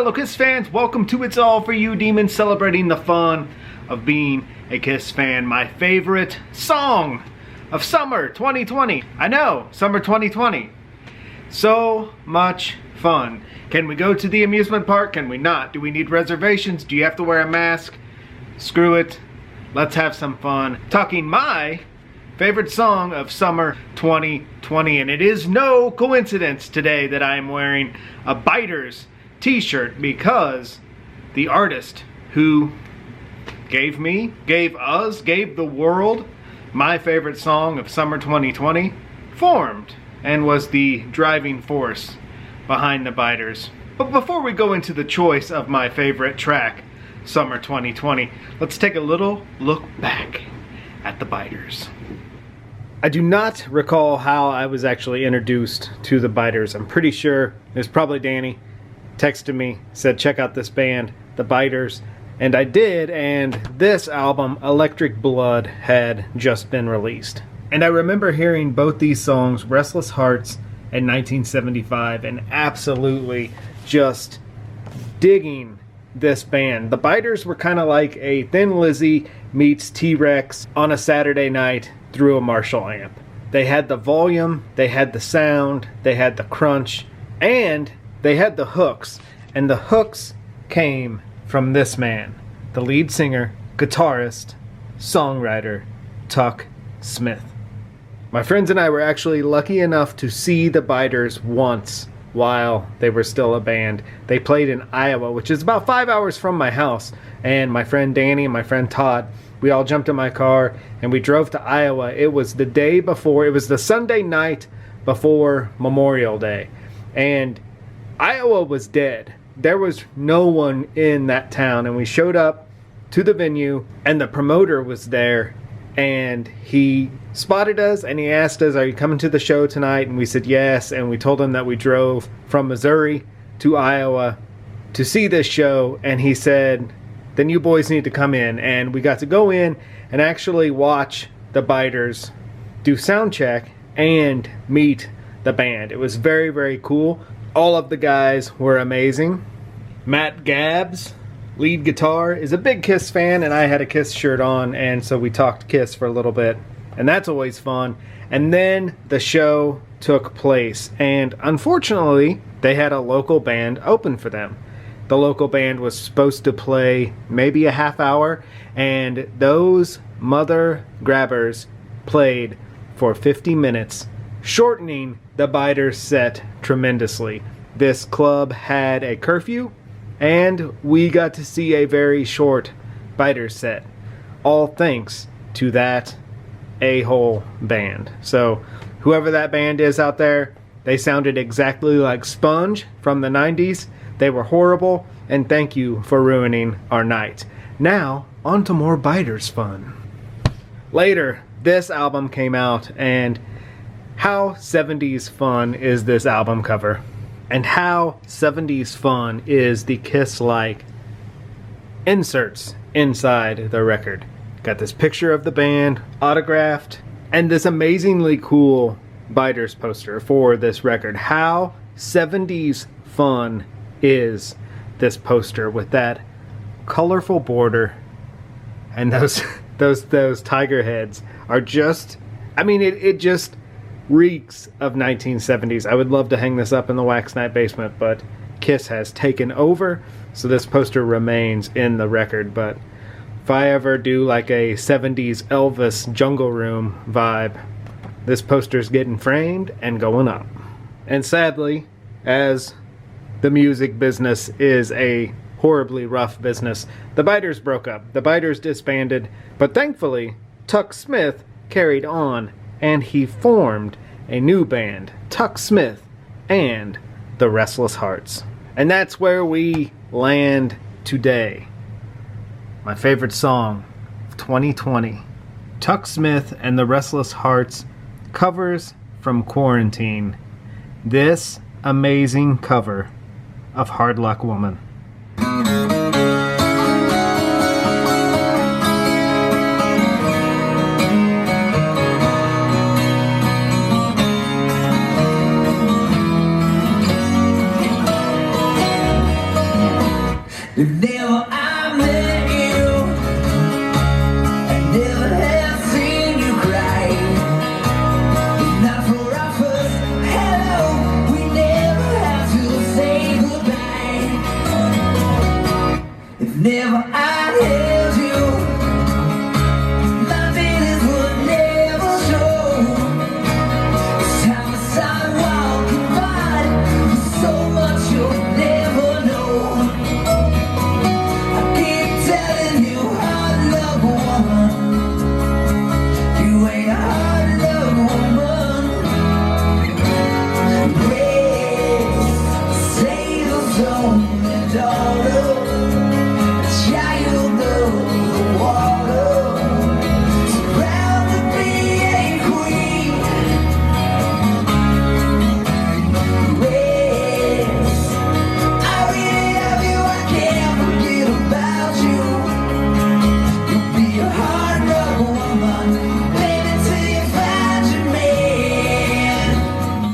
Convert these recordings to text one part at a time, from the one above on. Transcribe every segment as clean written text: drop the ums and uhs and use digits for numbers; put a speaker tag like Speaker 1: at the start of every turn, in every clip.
Speaker 1: fellow Kiss fans, welcome to It's All For You Demons, celebrating the fun of being a Kiss fan. My favorite song of summer 2020. I know, summer 2020. So much fun. Can we go to the amusement park? Can we not? Do we need reservations? Do you have to wear a mask? Screw it. Let's have some fun. Talking my favorite song of summer 2020. And it is no coincidence today that I am wearing a Biters t-shirt, because the artist who gave the world my favorite song of summer 2020 formed and was the driving force behind the Biters. But before we go into the choice of my favorite track, summer 2020, let's take a little look back at the Biters. I do not recall how I was actually introduced to the Biters. I'm pretty sure it was probably Danny. Texted me, said check out this band, the Biters, and I did, and this album, Electric Blood, had just been released. And I remember hearing both these songs, Restless Hearts and 1975, and absolutely just digging this band. The Biters were kind of like a Thin Lizzy meets T-Rex on a Saturday night through a Marshall amp. They had the volume, they had the sound, they had the crunch, and they had the hooks, and the hooks came from this man, the lead singer, guitarist, songwriter, Tuck Smith. My friends and I were actually lucky enough to see the Biters once while they were still a band. They played in Iowa, which is about 5 hours from my house, and my friend Danny and my friend Todd, we all jumped in my car and we drove to Iowa. It was the day before, it was the Sunday night before Memorial Day, and Iowa was dead. There was no one in that town, and we showed up to the venue and the promoter was there, and he spotted us and he asked us, are you coming to the show tonight? And we said yes, and we told him that we drove from Missouri to Iowa to see this show, and he said, then you boys need to come in. And we got to go in and actually watch the Biters do sound check and meet the band. It was very, very cool. All of the guys were amazing. Matt Gabbs, lead guitar, is a big Kiss fan, and I had a Kiss shirt on, and so we talked Kiss for a little bit, and that's always fun. And then the show took place, and unfortunately, they had a local band open for them. The local band was supposed to play maybe a half hour, and those mother grabbers played for 50 minutes, shortening the Biters set tremendously. This club had a curfew, and we got to see a very short Biters set, all thanks to that a-hole band. So whoever that band is out there, they sounded exactly like Sponge from the 90s. They were horrible, and thank you for ruining our night. Now, on to more Biters fun. Later, this album came out, and how 70s fun is this album cover? And how 70s fun is the Kiss-like inserts inside the record? Got this picture of the band, autographed, and this amazingly cool Biters poster for this record. How 70s fun is this poster with that colorful border, and those tiger heads are just, I mean, it just reeks of 1970s. I would love to hang this up in the Wax Night basement, but Kiss has taken over, so this poster remains in the record. But if I ever do like a 70s Elvis Jungle Room vibe, this poster's getting framed and going up. And sadly, as the music business is a horribly rough business, the Biters broke up. The Biters disbanded, but thankfully, Tuck Smith carried on, and he formed a new band, Tuck Smith and the Restless Hearts. And that's where we land today. My favorite song of 2020, Tuck Smith and the Restless Hearts, covers from Quarantine. This amazing cover of Hard Luck Woman.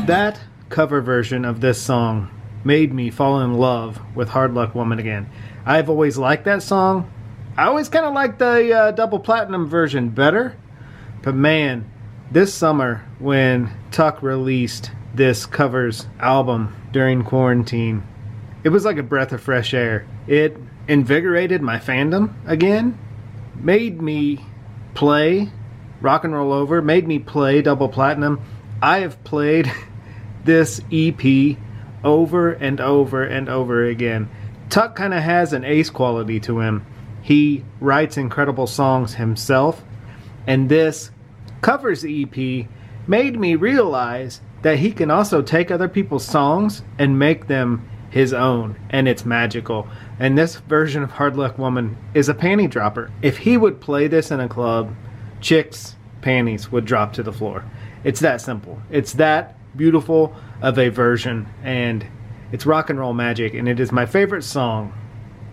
Speaker 1: That cover version of this song made me fall in love with Hard Luck Woman again. I've always liked that song. I always kind of liked the double platinum version better. But man, this summer when Tuck released this covers album during quarantine, it was like a breath of fresh air. It invigorated my fandom again, made me play Rock and Roll Over, made me play Double Platinum. I have played this EP over and over and over again. Tuck kind of has an ace quality to him. He writes incredible songs himself, and this covers EP made me realize that he can also take other people's songs and make them his own, and it's magical. And this version of Hard Luck Woman is a panty dropper. If he would play this in a club, chicks' panties would drop to the floor. It's that simple. It's that beautiful of a version, and it's rock and roll magic, and it is my favorite song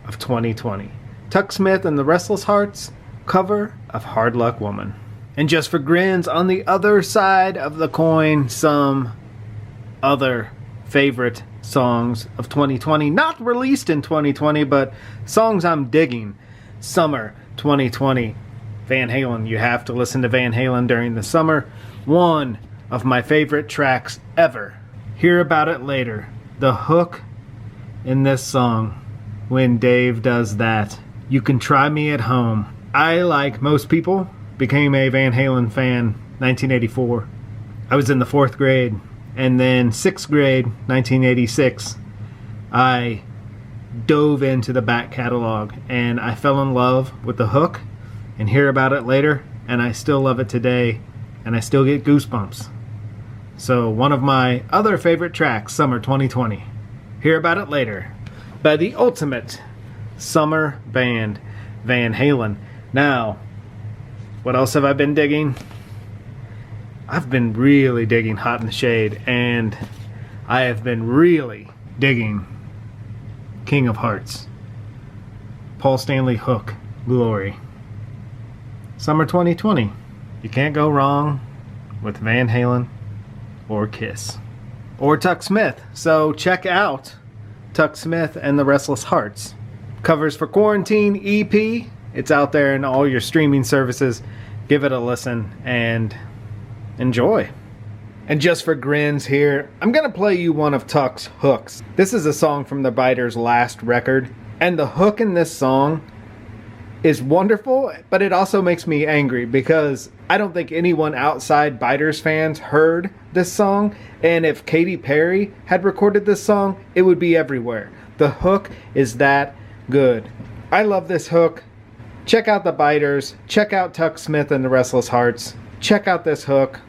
Speaker 1: of 2020. Tuck Smith and the Restless Hearts cover of Hard Luck Woman. And just for grins, on the other side of the coin, some other favorite songs of 2020, not released in 2020, but songs I'm digging. Summer 2020, Van Halen. You have to listen to Van Halen during the summer. One of my favorite tracks ever. Hear About It Later. The hook in this song, when Dave does that, You Can Try Me at Home. I, like most people, became a Van Halen fan 1984. I was in the 4th grade, and then 6th grade 1986 I dove into the back catalog, and I fell in love with the hook and Hear About It Later, and I still love it today, and I still get goosebumps. So one of my other favorite tracks, Summer 2020, Hear About It Later, by the ultimate summer band, Van Halen. Now, what else have I been digging? I've been really digging Hot in the Shade, and I have been really digging King of Hearts, Paul Stanley Hook, Glory. Summer 2020. You can't go wrong with Van Halen or Kiss or Tuck Smith. So check out Tuck Smith and the Restless Hearts. Covers for Quarantine EP. It's out there in all your streaming services. Give it a listen and enjoy. And just for grins here, I'm going to play you one of Tuck's hooks. This is a song from the Biters' last record, and the hook in this song is wonderful, but it also makes me angry because I don't think anyone outside Biters fans heard this song, and if Katy Perry had recorded this song, it would be everywhere. The hook is that good. I love this hook. Check out the Biters. Check out Tuck Smith and the Restless Hearts. Check out this hook.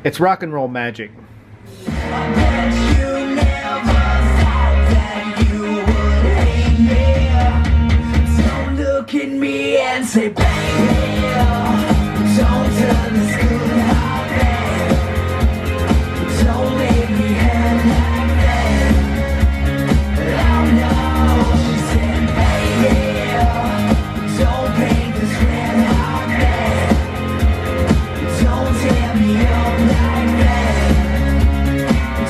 Speaker 1: It's rock and roll magic.
Speaker 2: Look at me and say, baby, don't turn the screw out there. Don't make me hand like that. Oh no, she said, baby, don't paint this red out there. Don't tear me up like that.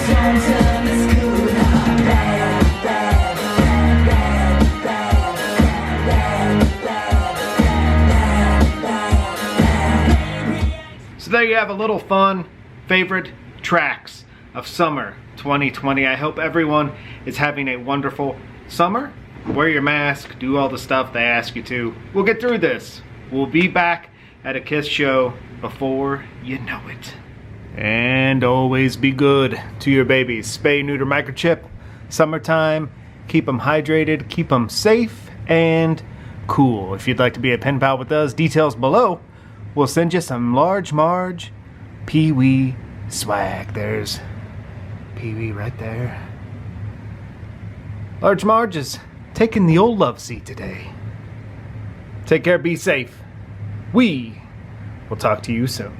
Speaker 2: Don't turn the screw out there.
Speaker 1: So there you have a little fun favorite tracks of summer 2020. I hope everyone is having a wonderful summer. Wear your mask, do all the stuff they ask you to. We'll get through this. We'll be back at a Kiss show before you know it. And always be good to your babies. Spay, neuter, microchip. Summertime. Keep them hydrated. Keep them safe and cool. If you'd like to be a pen pal with us, details below. We'll send you some Large Marge Pee Wee swag. There's Pee Wee right there. Large Marge is taking the old love seat today. Take care, be safe. We will talk to you soon.